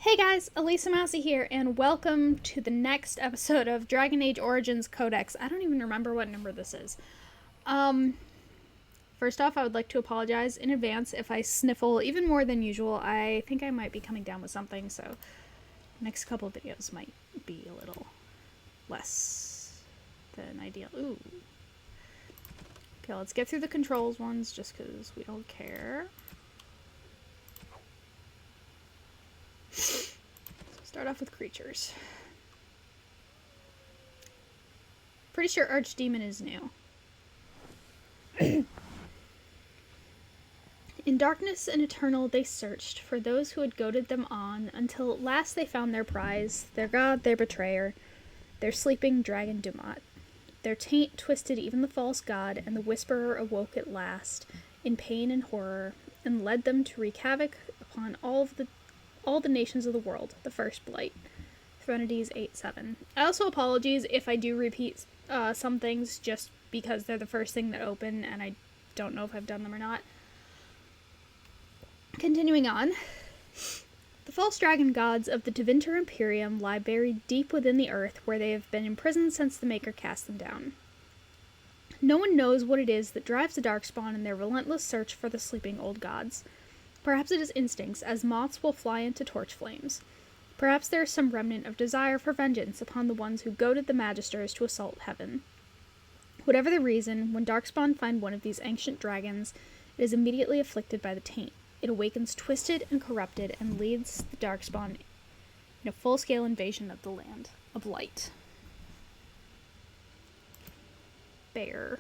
Hey guys, Elisa Massey here, and welcome to the next episode of Dragon Age Origins Codex. I don't even remember what number this is. Um, First off, I would like to apologize in advance if I sniffle even more than usual. I think I might be coming down with something, so next couple of videos might be a little less than ideal. Ooh. Okay, let's get through the controls ones just because we don't care. Start off with creatures. Pretty sure Archdemon is new. In darkness and eternal they searched for those who had goaded them on, until at last they found their prize, their god, their betrayer, their sleeping dragon Dumat. Their taint twisted even the false god, and the whisperer awoke at last, in pain and horror, and led them to wreak havoc upon all the nations of the world, the first blight. Thronides 8-7. I also apologize if I do repeat some things just because they're the first thing that open and I don't know if I've done them or not. Continuing on. The false dragon gods of the Tevinter Imperium lie buried deep within the earth, where they have been imprisoned since the Maker cast them down. No one knows what it is that drives the Darkspawn in their relentless search for the sleeping old gods. Perhaps it is instincts, as moths will fly into torch flames. Perhaps there is some remnant of desire for vengeance upon the ones who goaded the Magisters to assault heaven. Whatever the reason, when Darkspawn find one of these ancient dragons, it is immediately afflicted by the taint. It awakens twisted and corrupted and leads the Darkspawn in a full-scale invasion of the land of light. Bear.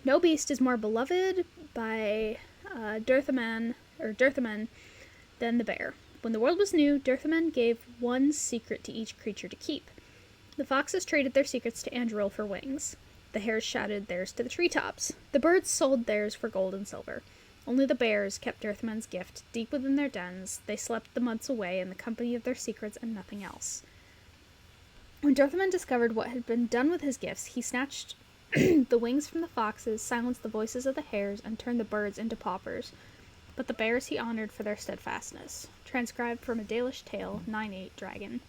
No beast is more beloved by Dirthaman than the bear. When the world was new, Dirthaman gave one secret to each creature to keep. The foxes traded their secrets to Andril for wings. The hares shouted theirs to the treetops. The birds sold theirs for gold and silver. Only the bears kept Dirthaman's gift deep within their dens. They slept the months away in the company of their secrets and nothing else. When Dirthaman discovered what had been done with his gifts, he snatched the wings from the foxes, silenced the voices of the hares, and turned the birds into paupers. But the bears he honored for their steadfastness. Transcribed from a Dalish Tale, 9-8 Dragon.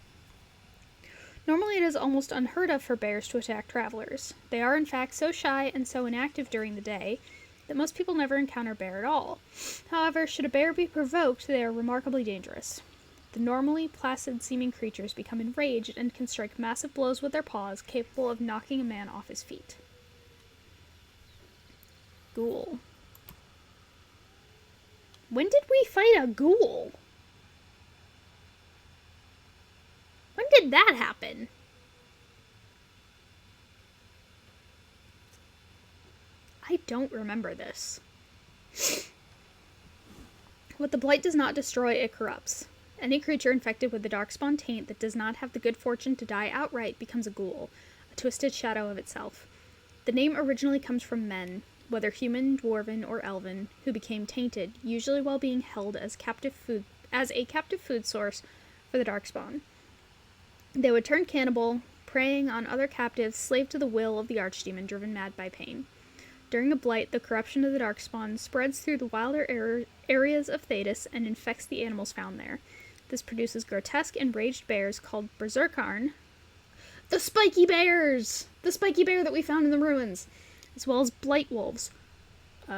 Normally it is almost unheard of for bears to attack travelers. They are in fact so shy and so inactive during the day that most people never encounter a bear at all. However, should a bear be provoked, they are remarkably dangerous. The normally placid-seeming creatures become enraged and can strike massive blows with their paws, capable of knocking a man off his feet. Ghoul. When did we fight a ghoul? When did that happen? I don't remember this. What the blight does not destroy, it corrupts. Any creature infected with the Darkspawn taint that does not have the good fortune to die outright becomes a ghoul, a twisted shadow of itself. The name originally comes from men, whether human, dwarven, or elven, who became tainted, usually while being held as a captive food source for the Darkspawn. They would turn cannibal, preying on other captives, slave to the will of the archdemon, driven mad by pain. During a blight, the corruption of the Darkspawn spreads through the wilder areas of Thedas and infects the animals found there. This produces grotesque, enraged bears called Berserkarn. The spiky bears! The spiky bear that we found in the ruins! As well as blight wolves. Oh.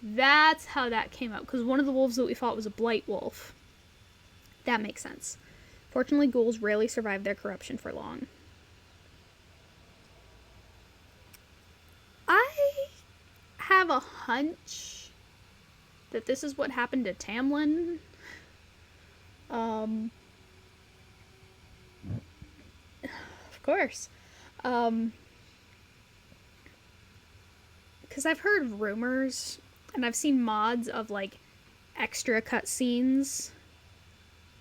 That's how that came out, because one of the wolves that we fought was a blight wolf. That makes sense. Fortunately, ghouls rarely survive their corruption for long. I have a hunch that this is what happened to Tamlin. Of course. Because I've heard rumors, and I've seen mods of, like, extra cutscenes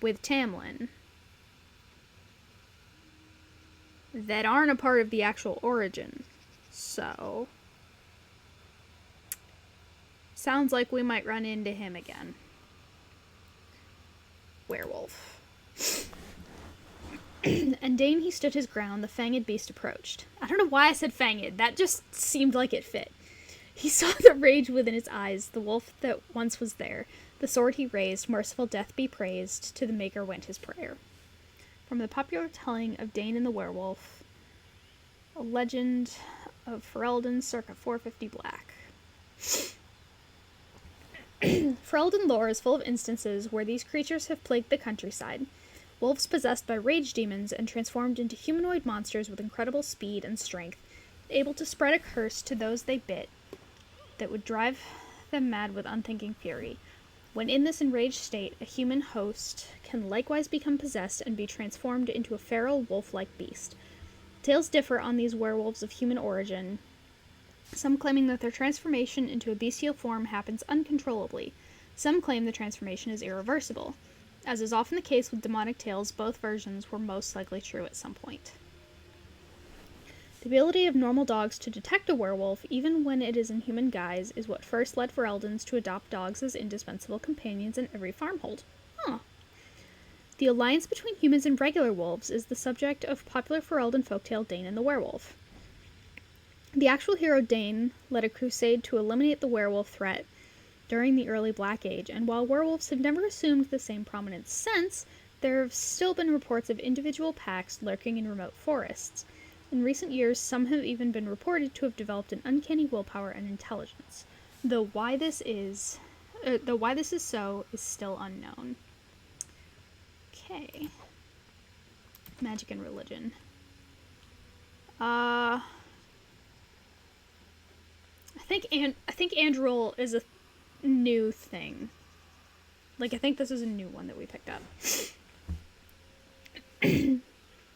with Tamlin that aren't a part of the actual origin. So, sounds like we might run into him again. Werewolf. And Dane he stood his ground, the fanged beast approached. I don't know why I said fanged, that just seemed like it fit. He saw the rage within its eyes, the wolf that once was there. The sword he raised, merciful death be praised, to the maker went his prayer. From the popular telling of Dane and the Werewolf, a legend of Ferelden circa 450 Black. Ferelden lore is full of instances where these creatures have plagued the countryside. Wolves possessed by rage demons and transformed into humanoid monsters with incredible speed and strength, able to spread a curse to those they bit that would drive them mad with unthinking fury. When in this enraged state, a human host can likewise become possessed and be transformed into a feral wolf-like beast. Tales differ on these werewolves of human origin, some claiming that their transformation into a bestial form happens uncontrollably. Some claim the transformation is irreversible. As is often the case with demonic tales, both versions were most likely true at some point. The ability of normal dogs to detect a werewolf, even when it is in human guise, is what first led Fereldans to adopt dogs as indispensable companions in every farmhold. The alliance between humans and regular wolves is the subject of popular Ferelden folktale Dane and the Werewolf. The actual hero Dane led a crusade to eliminate the werewolf threat during the early Black Age, and while werewolves have never assumed the same prominence since, there have still been reports of individual packs lurking in remote forests. In recent years, some have even been reported to have developed an uncanny willpower and intelligence, though why this is so is still unknown. Okay. Magic and religion. I think Androl is a new thing. Like, I think this is a new one that we picked up.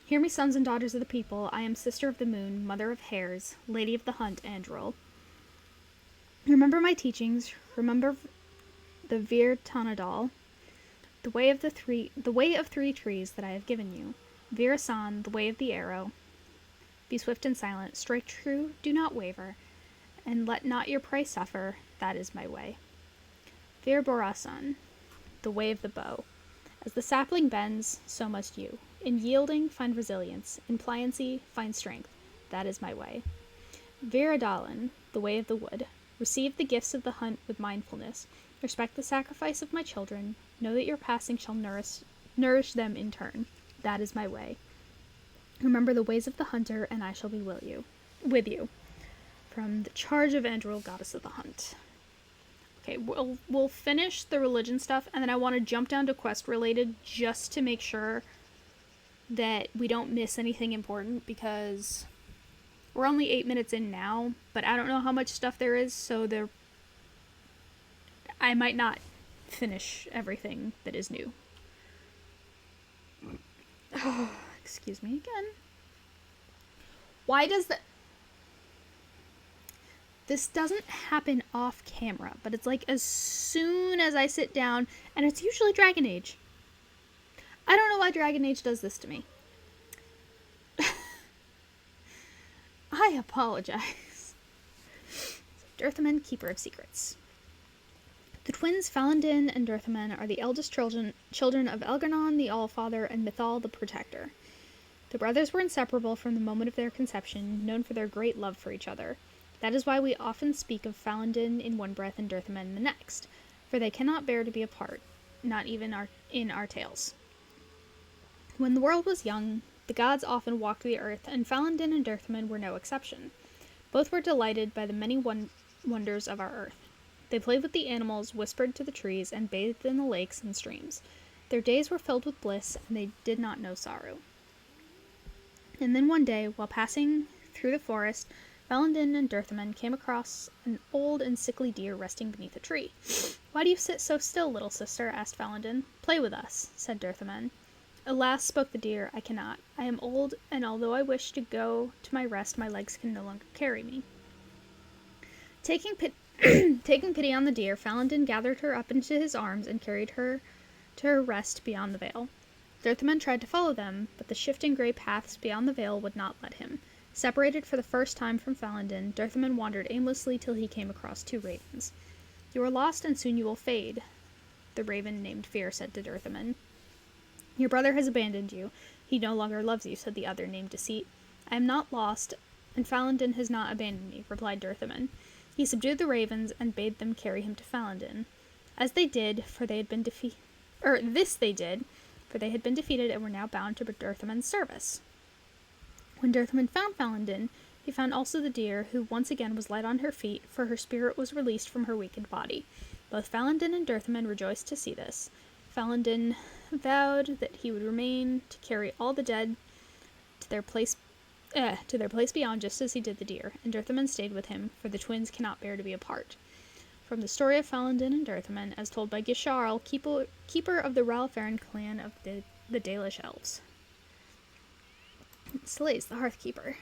Hear me, sons and daughters of the people. I am sister of the moon, mother of hares, lady of the hunt, Androl. Remember my teachings. Remember the Vir Tanadal, the way of three trees that I have given you. Virasan, the way of the arrow. Be swift and silent. Strike true. Do not waver. And let not your prey suffer. That is my way. Vir Borasan, the way of the bow. As the sapling bends, so must you. In yielding, find resilience. In pliancy, find strength. That is my way. Viradalan, the way of the wood. Receive the gifts of the hunt with mindfulness. Respect the sacrifice of my children. Know that your passing shall nourish them in turn. That is my way. Remember the ways of the hunter, and I shall be with you. From the Charge of Androl, Goddess of the Hunt. Okay, we'll finish the religion stuff, and then I want to jump down to quest related just to make sure that we don't miss anything important, because we're only 8 minutes in now, but I don't know how much stuff there is, so I might not finish everything that is new. Oh, excuse me again. Why does this doesn't happen off camera, but it's like as soon as I sit down, and it's usually Dragon Age. I don't know why Dragon Age does this to me. I apologize. Durthaman, Keeper of Secrets. The twins Falandin and Durthaman are the eldest children of Elgarnon the Allfather and Mythal the Protector. The brothers were inseparable from the moment of their conception, known for their great love for each other. That is why we often speak of Falandin in one breath and Durthaman in the next, for they cannot bear to be apart, not even in our tales. When the world was young, the gods often walked the earth, and Falandin and Durthaman were no exception. Both were delighted by the many wonders of our earth. They played with the animals, whispered to the trees, and bathed in the lakes and streams. Their days were filled with bliss, and they did not know sorrow. And then one day, while passing through the forest, Falandin and Durthaman came across an old and sickly deer resting beneath a tree. "Why do you sit so still, little sister?" asked Falandin. "Play with us," said Durthaman. "Alas," spoke the deer, "I cannot. I am old, and although I wish to go to my rest, my legs can no longer carry me." Taking pity on the deer, Falandin gathered her up into his arms and carried her to her rest beyond the vale. Durthaman tried to follow them, but the shifting gray paths beyond the vale would not let him. Separated for the first time from Falandin, Durthaman wandered aimlessly till he came across two ravens. "You are lost, and soon you will fade," the raven named Fear said to Durthaman. "Your brother has abandoned you. He no longer loves you," said the other named Deceit. "I am not lost, and Falandin has not abandoned me," replied Durthaman. He subdued the ravens and bade them carry him to Falandin. As they did, for they had been defeated, for they had been defeated and were now bound to Dirthaman's service. When Dirthaman found Falandin, he found also the deer, who once again was light on her feet, for her spirit was released from her weakened body. Both Falandin and Dirthaman rejoiced to see this. Falandin vowed that he would remain to carry all the dead to their place beyond, just as he did the deer, and Dirthaman stayed with him, for the twins cannot bear to be apart. From the story of Falandin and Dirthaman, as told by Gisharl, keeper of the Ralfaran clan of the Dalish elves. Selaise, the Hearthkeeper.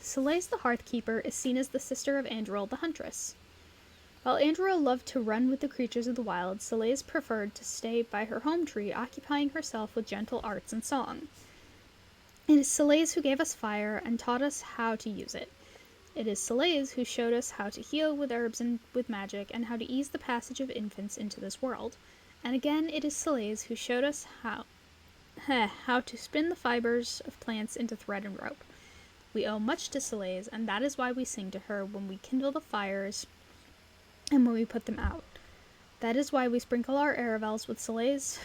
Selaise the Hearthkeeper is seen as the sister of Andoril the Huntress. While Andoril loved to run with the creatures of the wild, Selaise preferred to stay by her home tree, occupying herself with gentle arts and song. It is Selaise who gave us fire and taught us how to use it. It is Selaise who showed us how to heal with herbs and with magic, and how to ease the passage of infants into this world. And again, it is Selaise who showed us how to spin the fibers of plants into thread and rope. We owe much to Selaise, and that is why we sing to her when we kindle the fires and when we put them out. That is why we sprinkle our Aravels with Selaise's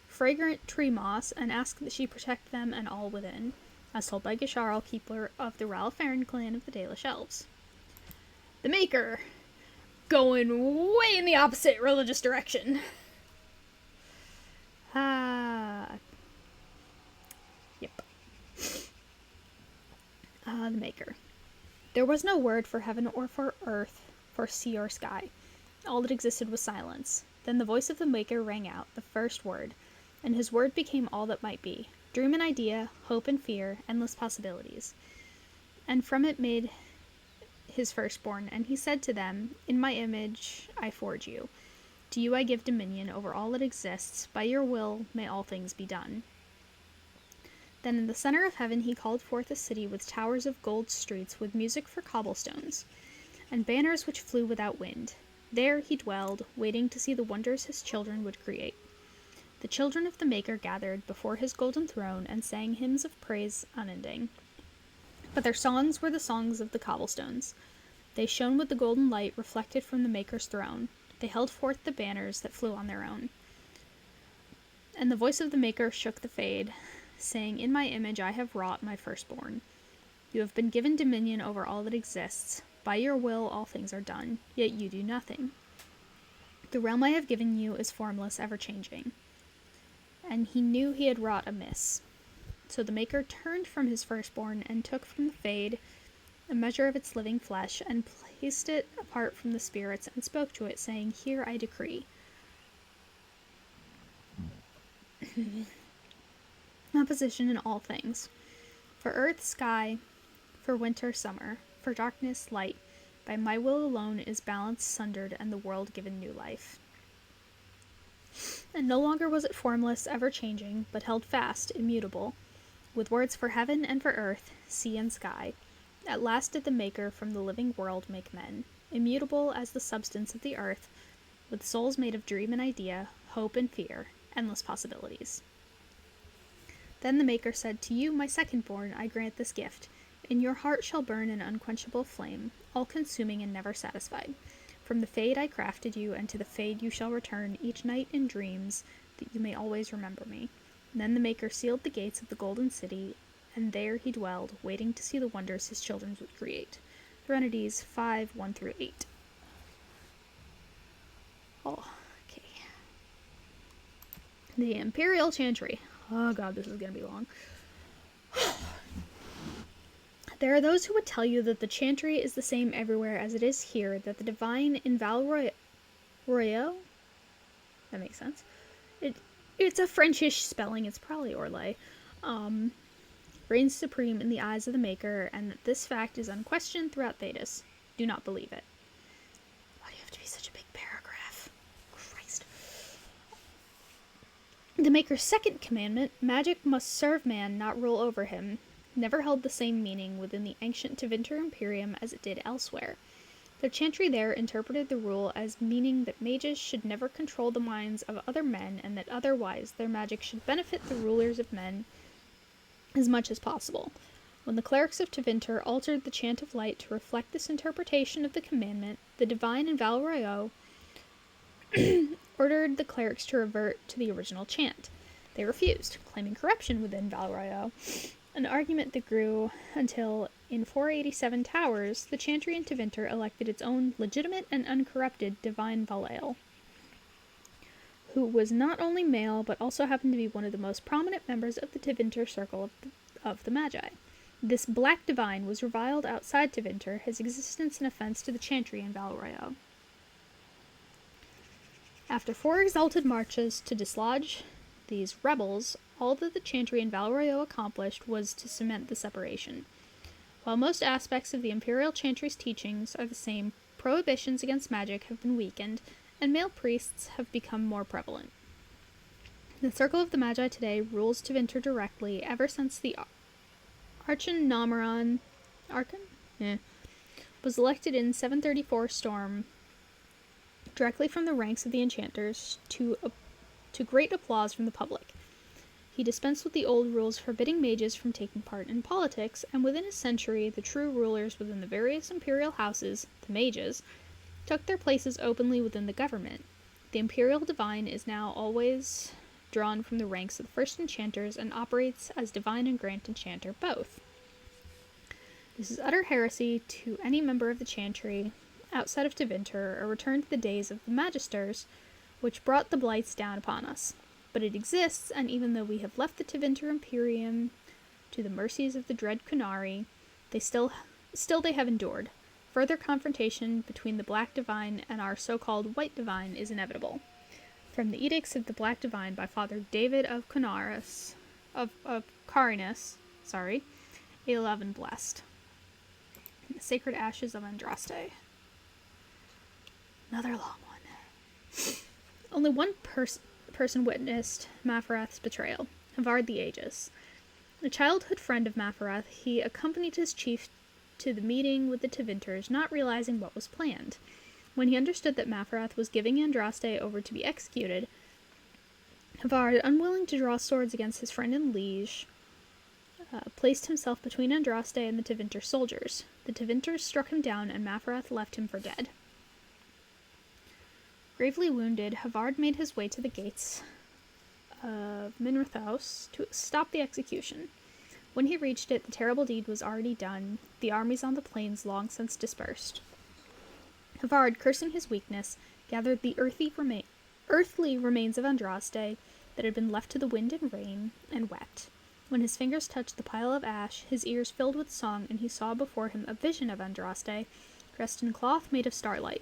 fragrant tree moss, and ask that she protect them and all within, as told by Gisharl, keeper of the Ralfaran clan of the Dalish elves. The Maker, going way in the opposite religious direction. Yep. The Maker. There was no word for heaven or for earth, for sea or sky. All that existed was silence. Then the voice of the Maker rang out, the first word, and his word became all that might be. Dream and idea, hope and fear, endless possibilities. And from it made his firstborn, and he said to them, In my image I forge you. To you I give dominion over all that exists. By your will may all things be done. Then in the center of heaven he called forth a city with towers of gold streets, with music for cobblestones, and banners which flew without wind. There he dwelled, waiting to see the wonders his children would create. The children of the Maker gathered before his golden throne and sang hymns of praise unending. But their songs were the songs of the cobblestones. They shone with the golden light reflected from the Maker's throne. They held forth the banners that flew on their own. And the voice of the Maker shook the fade, saying, In my image I have wrought my firstborn. You have been given dominion over all that exists. By your will all things are done, yet you do nothing. The realm I have given you is formless, ever-changing. And he knew he had wrought amiss. So the Maker turned from his firstborn and took from the fade a measure of its living flesh, and placed it apart from the spirits, and spoke to it, saying, Here I decree. Opposition in all things. For earth, sky, for winter, summer, for darkness, light. By my will alone is balance sundered, and the world given new life. And no longer was it formless, ever-changing, but held fast, immutable, with words for heaven and for earth, sea and sky. At last did the Maker from the living world make men, immutable as the substance of the earth, with souls made of dream and idea, hope and fear, endless possibilities. Then the Maker said, To you, my second-born, I grant this gift. In your heart shall burn an unquenchable flame, all-consuming and never satisfied. From the fade I crafted you, and to the fade you shall return each night in dreams, that you may always remember me. And then the Maker sealed the gates of the golden city, and there he dwelled, waiting to see the wonders his children would create. Threnodies 5:1-8. Oh, okay. The Imperial Chantry. Oh god, this is gonna be long. There are those who would tell you that the chantry is the same everywhere as it is here, that the divine in Val Royale? That makes sense. It's a Frenchish spelling, it's probably Orlais. Reigns supreme in the eyes of the Maker, and that this fact is unquestioned throughout Thedas. Do not believe it. Why do you have to be such a big paragraph? Christ. The Maker's second commandment, magic must serve man, not rule over him, never held the same meaning within the ancient Tevinter Imperium as it did elsewhere. The chantry there interpreted the rule as meaning that mages should never control the minds of other men, and that otherwise their magic should benefit the rulers of men as much as possible. When the clerics of Tevinter altered the chant of light to reflect this interpretation of the commandment, the divine in Val Royeaux ordered the clerics to revert to the original chant. They refused, claiming corruption within Val Royeaux, an argument that grew until, in 487 Towers, the chantry in Tevinter elected its own legitimate and uncorrupted divine Valael, who was not only male, but also happened to be one of the most prominent members of the Tevinter circle of the Magi. This black divine was reviled outside Tevinter, his existence an offense to the chantry in Val Royeaux. After 4 exalted marches to dislodge these rebels, all that the chantry in Val Royeaux accomplished was to cement the separation. While most aspects of the imperial chantry's teachings are the same, prohibitions against magic have been weakened, and male priests have become more prevalent. The Circle of the Magi today rules Tevinter directly ever since the Archon was elected in 734 Storm, directly from the ranks of the enchanters, to great applause from the public. He dispensed with the old rules forbidding mages from taking part in politics, and within a century the true rulers within the various imperial houses, the mages, took their places openly within the government. The imperial divine is now always drawn from the ranks of the first enchanters and operates as divine and grand enchanter both. This is utter heresy to any member of the chantry outside of Tevinter, a return to the days of the magisters, which brought the blights down upon us. But it exists, and even though we have left the Tevinter Imperium to the mercies of the dread Kunari, they have endured. Further confrontation between the Black Divine and our so-called White Divine is inevitable. From the Edicts of the Black Divine by Father David of Carinus, Aelov and Blessed. The Sacred Ashes of Andraste. Another long one. Only one person witnessed Mafarath's betrayal, Havard the Aegis. A childhood friend of Mafarath, he accompanied his chief to the meeting with the Tevinters, not realizing what was planned. When he understood that Mafarath was giving Andraste over to be executed, Havard, unwilling to draw swords against his friend and liege, placed himself between Andraste and the Tevinter soldiers. The Tevinters struck him down, and Mafarath left him for dead. Gravely wounded, Havard made his way to the gates of Minrathous to stop the execution. When he reached it, the terrible deed was already done, the armies on the plains long since dispersed. Havard, cursing his weakness, gathered the earthly remains of Andraste that had been left to the wind and rain, and wept. When his fingers touched the pile of ash, his ears filled with song, and he saw before him a vision of Andraste, dressed in cloth made of starlight.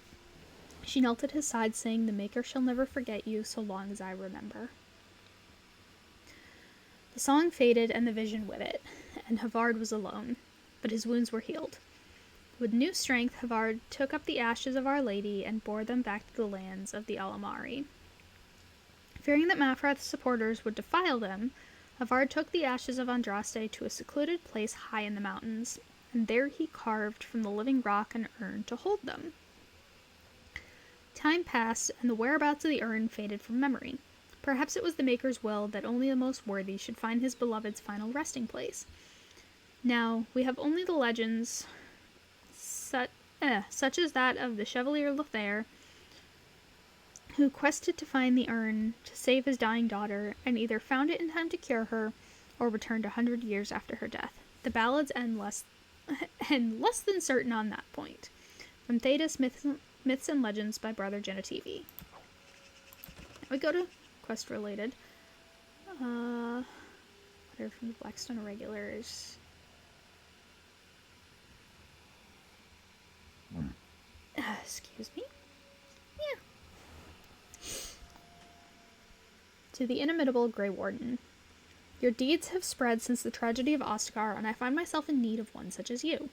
She knelt at his side, saying, "The Maker shall never forget you so long as I remember." The song faded, and the vision with it, and Havard was alone, but his wounds were healed. With new strength, Havard took up the ashes of Our Lady and bore them back to the lands of the Alamari. Fearing that Mafarath's supporters would defile them, Havard took the ashes of Andraste to a secluded place high in the mountains, and there he carved from the living rock an urn to hold them. Time passed, and the whereabouts of the urn faded from memory. Perhaps it was the Maker's will that only the most worthy should find his beloved's final resting place. Now, we have only the legends, such as that of the Chevalier Lothair, who quested to find the urn to save his dying daughter, and either found it in time to cure her, or returned 100 years after her death. The ballads end less than certain on that point. From Thetis, Myths and Legends by Brother Genitivi. Now we go to quest related. Letter from the Blackstone Irregulars. Excuse me? Yeah. To the inimitable Grey Warden. Your deeds have spread since the tragedy of Ostagar, and I find myself in need of one such as you.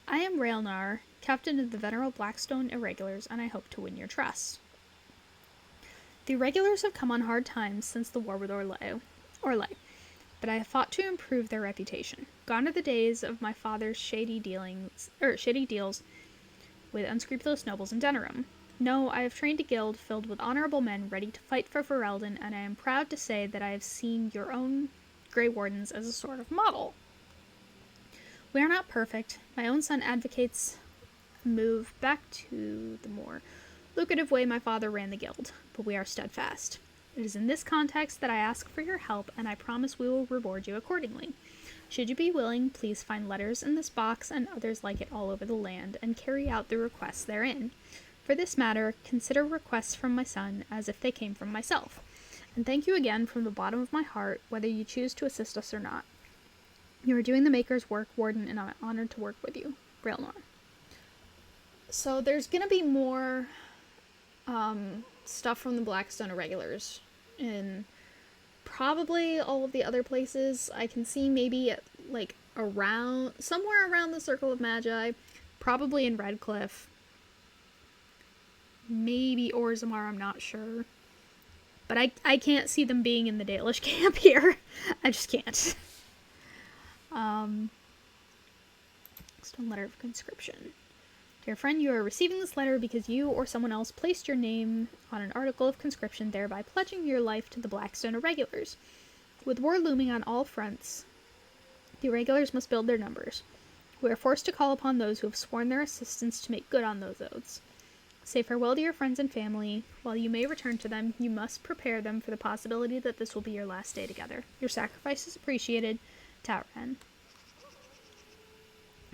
I am Raelnar, captain of the venerable Blackstone Irregulars, and I hope to win your trust. The Irregulars have come on hard times since the war with Orlais, but I have fought to improve their reputation. Gone are the days of my father's shady deals with unscrupulous nobles in Denerim. No, I have trained a guild filled with honorable men ready to fight for Ferelden, and I am proud to say that I have seen your own Grey Wardens as a sort of model. We are not perfect. My own son advocates a move back to the more lucrative way my father ran the guild, but we are steadfast. It is in this context that I ask for your help, and I promise we will reward you accordingly. Should you be willing, please find letters in this box and others like it all over the land, and carry out the requests therein. For this matter, consider requests from my son as if they came from myself. And thank you again from the bottom of my heart, whether you choose to assist us or not. You are doing the Maker's work, Warden, and I'm honored to work with you. Brailnor. So there's gonna be more stuff from the Blackstone Irregulars in probably all of the other places. I can see maybe at, like, around, somewhere around the Circle of Magi, probably in Redcliffe, maybe Orzammar, I'm not sure. But I can't see them being in the Dalish camp here. I just can't. Stone letter of conscription. Dear friend, you are receiving this letter because you or someone else placed your name on an article of conscription, thereby pledging your life to the Blackstone Irregulars. With war looming on all fronts, the Irregulars must build their numbers. We are forced to call upon those who have sworn their assistance to make good on those oaths. Say farewell to your friends and family. While you may return to them, you must prepare them for the possibility that this will be your last day together. Your sacrifice is appreciated, Tauren.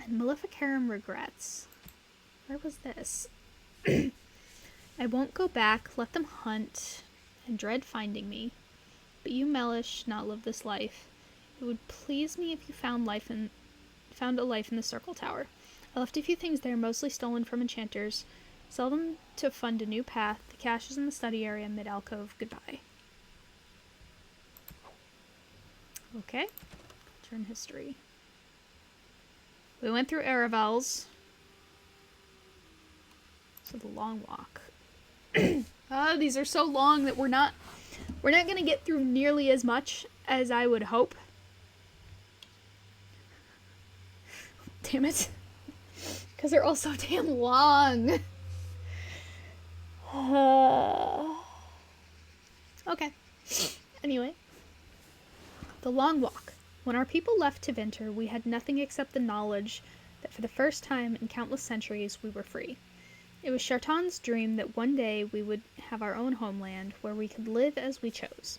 And Maleficarum regrets. Where was this? I won't go back, let them hunt, and dread finding me. But you, Mellish, not live this life. It would please me if you found a life in the Circle Tower. I left a few things there, mostly stolen from enchanters. Sell them to fund a new path. The cache is in the study area, mid-alcove. Goodbye. Okay. Turn history. We went through Aravel's. So the long walk. These are so long that we're not going to get through nearly as much as I would hope. Damn it. Because they're all so damn long. Okay. Anyway. The long walk. When our people left Tevinter, we had nothing except the knowledge that for the first time in countless centuries we were free. It was Shartan's dream that one day we would have our own homeland where we could live as we chose.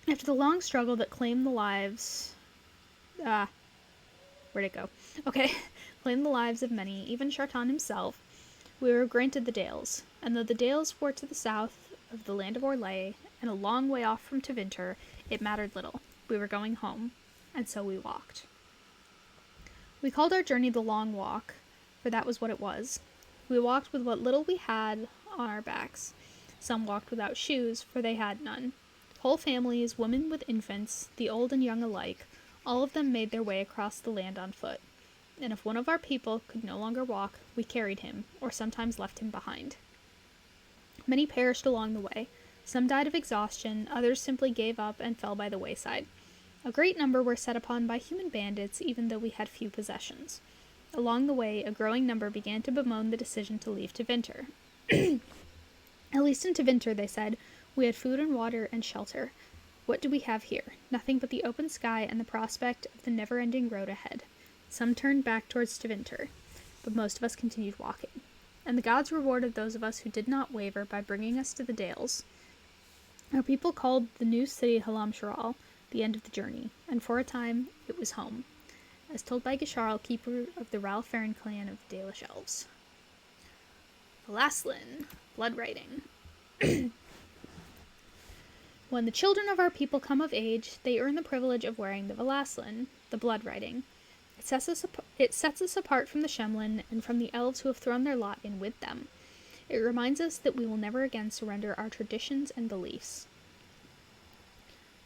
After the long struggle that claimed the lives... where'd it go? Okay. Claimed the lives of many, even Shartan himself, we were granted the Dales. And though the Dales were to the south of the land of Orlais, and a long way off from Tevinter, it mattered little. We were going home, and so we walked. We called our journey the Long Walk, for that was what it was. We walked with what little we had on our backs. Some walked without shoes, for they had none. Whole families, women with infants, the old and young alike, all of them made their way across the land on foot. And if one of our people could no longer walk, we carried him, or sometimes left him behind. Many perished along the way. Some died of exhaustion, others simply gave up and fell by the wayside. A great number were set upon by human bandits, even though we had few possessions. Along the way, a growing number began to bemoan the decision to leave Tevinter. At least in Tevinter, they said, we had food and water and shelter. What do we have here? Nothing but the open sky and the prospect of the never-ending road ahead. Some turned back towards Tevinter, but most of us continued walking. And the gods rewarded those of us who did not waver by bringing us to the Dales. Our people called the new city Halam Sharal the end of the journey, and for a time it was home, as told by Gisharl, keeper of the Ralpharan clan of the Dalish Elves. Valaslin, blood writing. When the children of our people come of age, they earn the privilege of wearing the Valaslin, the blood writing. It sets us apart from the Shemlin and from the elves who have thrown their lot in with them. It reminds us that we will never again surrender our traditions and beliefs.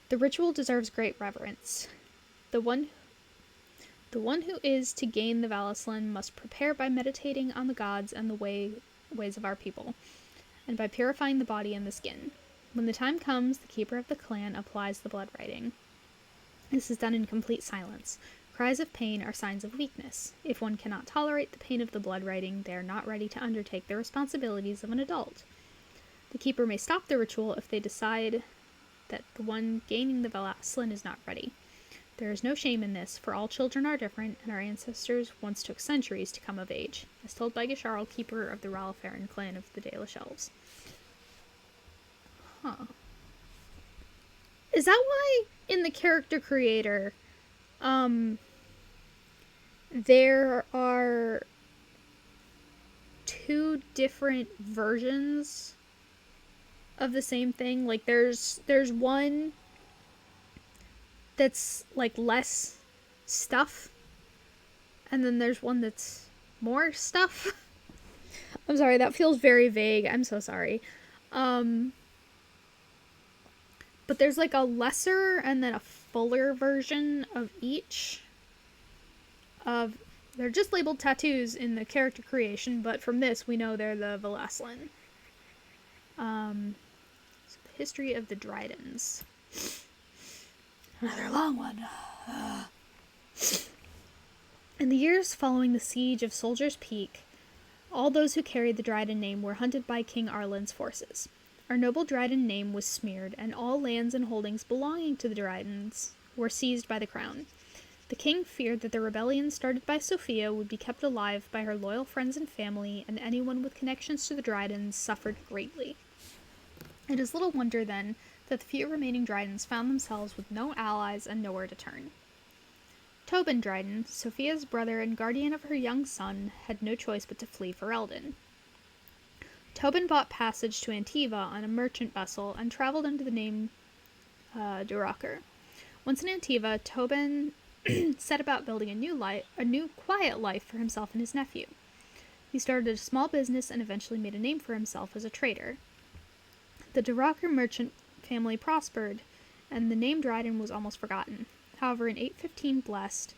The ritual deserves great reverence. The one who is to gain the Valaslin must prepare by meditating on the gods and the ways of our people, and by purifying the body and the skin. When the time comes, the keeper of the clan applies the blood writing. This is done in complete silence. Cries of pain are signs of weakness. If one cannot tolerate the pain of the blood writing, they are not ready to undertake the responsibilities of an adult. The keeper may stop the ritual if they decide that the one gaining the Valaslin is not ready. There is no shame in this, for all children are different, and our ancestors once took centuries to come of age, as told by Gisharl, keeper of the Ralpharan clan of the Dalish Elves. Huh. Is that why in the character creator, there are two different versions of the same thing? Like, there's one that's like less stuff, and then there's one that's more stuff. I'm sorry, that feels very vague. I'm so sorry. But there's like a lesser and then a fuller version of each. They're just labeled tattoos in the character creation, but from this we know they're the Velaslan. So the history of the Dryadens. Another long one. In the years following the siege of Soldier's Peak, all those who carried the Dryden name were hunted by King Arlen's forces. Our noble Dryden name was smeared, and all lands and holdings belonging to the Drydens were seized by the crown. The king feared that the rebellion started by Sophia would be kept alive by her loyal friends and family, and anyone with connections to the Drydens suffered greatly. It is little wonder, then, that the few remaining Drydens found themselves with no allies and nowhere to turn. Tobin Dryden, Sophia's brother and guardian of her young son, had no choice but to flee for Eldon. Tobin bought passage to Antiva on a merchant vessel and traveled under the name Durocker. Once in Antiva, Tobin set about building a new quiet life for himself and his nephew. He started a small business and eventually made a name for himself as a trader. The Durocker merchant family prospered, and the name Dryden was almost forgotten. However, in 815 Blessed,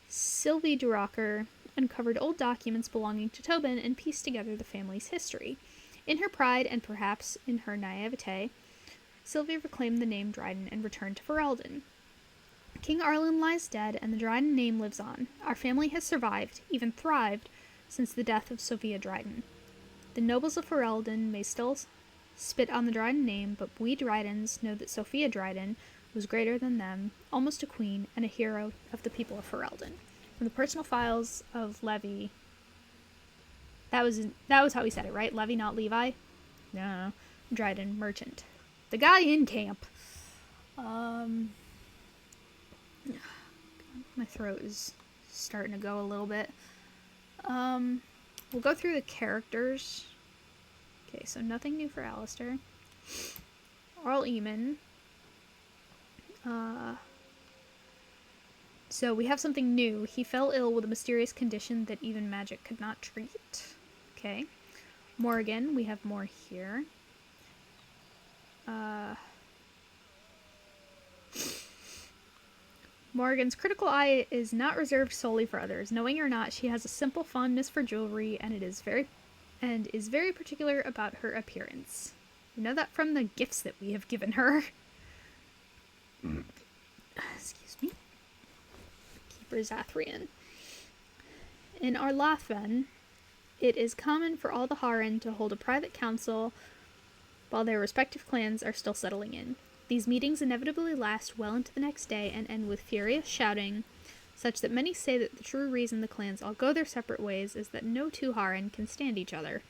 Sylvie Durocker uncovered old documents belonging to Tobin and pieced together the family's history. In her pride, and perhaps in her naivete, Sylvie reclaimed the name Dryden and returned to Ferelden. King Arlen lies dead, and the Dryden name lives on. Our family has survived, even thrived, since the death of Sophia Dryden. The nobles of Ferelden may still spit on the Dryden name, but we Drydens know that Sophia Dryden was greater than them, almost a queen, and a hero of the people of Ferelden. From the personal files of Levi. That was how he said it, right? Levi, not Levi? No. Dryden, merchant. The guy in camp. My throat is starting to go a little bit. We'll go through the characters. Okay, so nothing new for Alistair. Arl Eamon. So we have something new. He fell ill with a mysterious condition that even magic could not treat. Okay. Morgan, we have more here. Morgan's critical eye is not reserved solely for others. Knowing or not, she has a simple fondness for jewelry, and is very particular about her appearance. We know that from the gifts that we have given her. Excuse me. Keeper Zathrian. In Arlathan, it is common for all the Harren to hold a private council while their respective clans are still settling in. These meetings inevitably last well into the next day and end with furious shouting, such that many say that the true reason the clans all go their separate ways is that no two Harren can stand each other.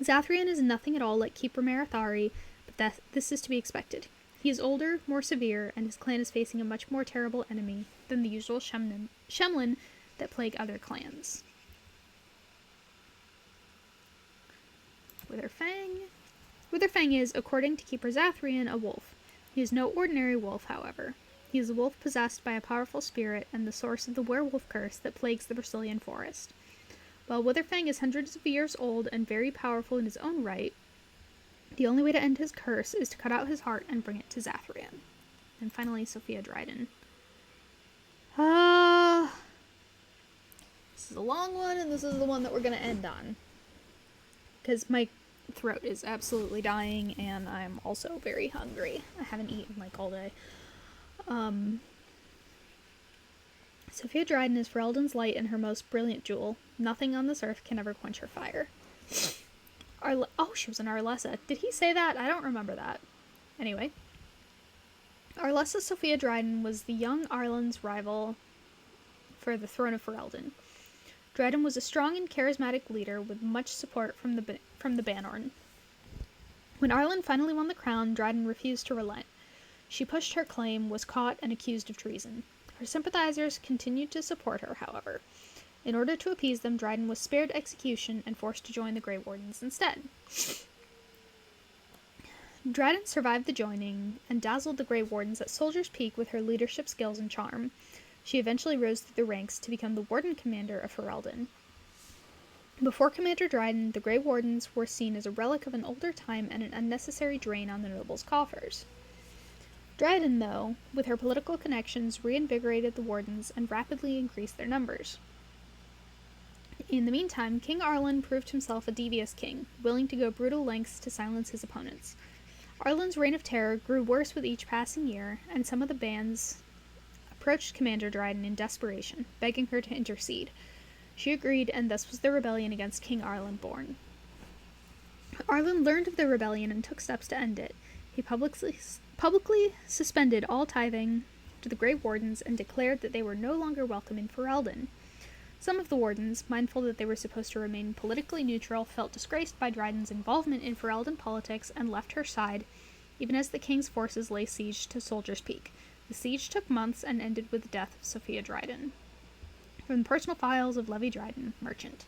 Zathrian is nothing at all like Keeper Marathari, but this is to be expected. He is older, more severe, and his clan is facing a much more terrible enemy than the usual Shemlin that plague other clans. Witherfang. Witherfang is, according to Keeper Zathrian, a wolf. He is no ordinary wolf, however. He is a wolf possessed by a powerful spirit and the source of the werewolf curse that plagues the Brazilian forest. While Witherfang is hundreds of years old and very powerful in his own right, the only way to end his curse is to cut out his heart and bring it to Zathrian. And finally, Sophia Dryden. This is a long one, and this is the one that we're going to end on. Because my throat is absolutely dying, and I'm also very hungry. I haven't eaten, all day. Sophia Dryden is Ferelden's light and her most brilliant jewel. Nothing on this earth can ever quench her fire. She was an Arlessa. Did he say that? I don't remember that. Anyway. Arlessa Sophia Dryden was the young Arlen's rival for the throne of Ferelden. Dryden was a strong and charismatic leader with much support from the Banorn. When Arlen finally won the crown, Dryden refused to relent. She pushed her claim, was caught, and accused of treason. Her sympathizers continued to support her, however. In order to appease them, Dryden was spared execution and forced to join the Grey Wardens instead. Dryden survived the joining and dazzled the Grey Wardens at Soldier's Peak with her leadership skills and charm. She eventually rose through the ranks to become the Warden Commander of Ferelden. Before Commander Dryden, the Grey Wardens were seen as a relic of an older time and an unnecessary drain on the nobles' coffers. Dryden, though, with her political connections, reinvigorated the Wardens and rapidly increased their numbers. In the meantime, King Arlen proved himself a devious king, willing to go brutal lengths to silence his opponents. Arlen's reign of terror grew worse with each passing year, and some of the bands approached Commander Dryden in desperation, begging her to intercede. She agreed, and thus was the rebellion against King Arlen born. Arlen learned of the rebellion and took steps to end it. He publicly suspended all tithing to the Grey Wardens and declared that they were no longer welcome in Ferelden. Some of the Wardens, mindful that they were supposed to remain politically neutral, felt disgraced by Dryden's involvement in Ferelden politics and left her side, even as the king's forces lay siege to Soldier's Peak. The siege took months and ended with the death of Sophia Dryden. From the personal files of Levi Dryden, merchant.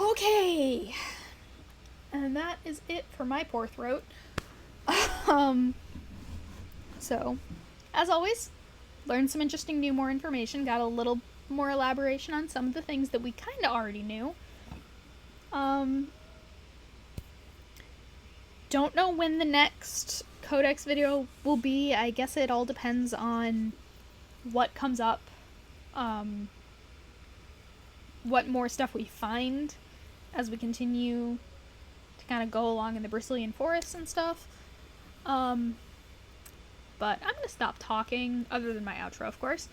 Okay! And that is it for my poor throat. So, as always, learned some interesting more information, got a little more elaboration on some of the things that we kind of already knew. Don't know when the next Codex video will be. I guess it all depends on what comes up, what more stuff we find as we continue to kind of go along in the Bristolian forests and stuff. But I'm going to stop talking, other than my outro, of course,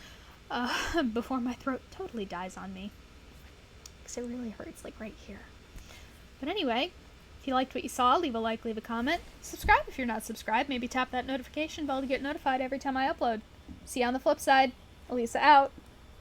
before my throat totally dies on me. Because it really hurts, like, right here. But anyway, if you liked what you saw, leave a like, leave a comment. Subscribe if you're not subscribed. Maybe tap that notification bell to get notified every time I upload. See you on the flip side. Elisa out.